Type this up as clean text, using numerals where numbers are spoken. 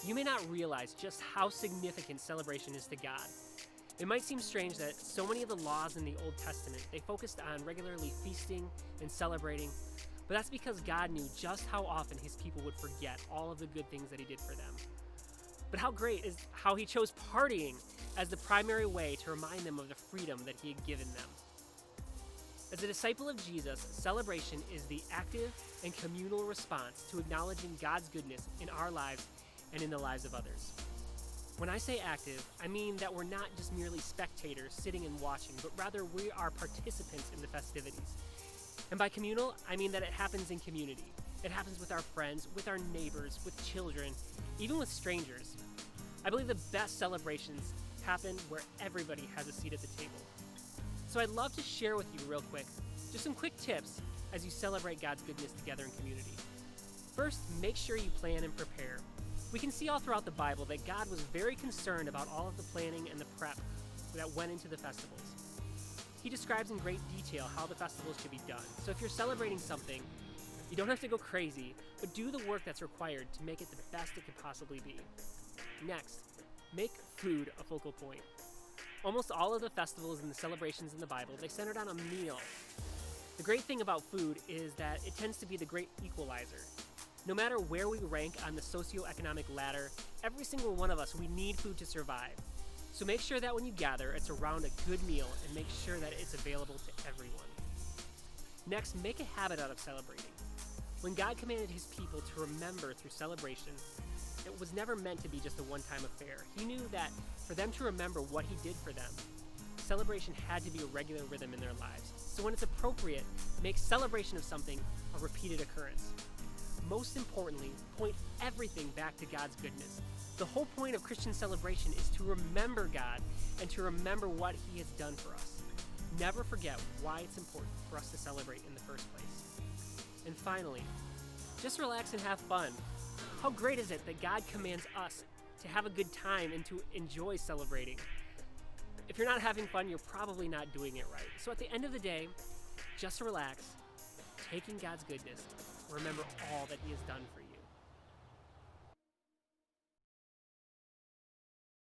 You may not realize just how significant celebration is to God. It might seem strange that so many of the laws in the Old Testament, they focused on regularly feasting and celebrating, but that's because God knew just how often his people would forget all of the good things that he did for them. But how great is how he chose partying as the primary way to remind them of the freedom that he had given them. As a disciple of Jesus, celebration is the active and communal response to acknowledging God's goodness in our lives and in the lives of others. When I say active, I mean that we're not just merely spectators sitting and watching, but rather we are participants in the festivities. And by communal, I mean that it happens in community. It happens with our friends, with our neighbors, with children, even with strangers. I believe the best celebrations happen where everybody has a seat at the table. So I'd love to share with you real quick, just some quick tips as you celebrate God's goodness together in community. First, make sure you plan and prepare. We can see all throughout the Bible that God was very concerned about all of the planning and the prep that went into the festivals. He describes in great detail how the festivals should be done. So if you're celebrating something, you don't have to go crazy, but do the work that's required to make it the best it could possibly be. Next, make food a focal point. Almost all of the festivals and the celebrations in the Bible, they centered on a meal. The great thing about food is that it tends to be the great equalizer. No matter where we rank on the socioeconomic ladder, every single one of us, we need food to survive. So make sure that when you gather, it's around a good meal and make sure that it's available to everyone. Next, make a habit out of celebrating. When God commanded his people to remember through celebration, it was never meant to be just a one-time affair. He knew that for them to remember what he did for them, celebration had to be a regular rhythm in their lives. So when it's appropriate, make celebration of something a repeated occurrence. Most importantly, point everything back to God's goodness. The whole point of Christian celebration is to remember God and to remember what he has done for us. Never forget why it's important for us to celebrate in the first place. And finally, just relax and have fun. How great is it that God commands us to have a good time and to enjoy celebrating? If you're not having fun, you're probably not doing it right. So at the end of the day, just relax, take in God's goodness, remember all that he has done for you.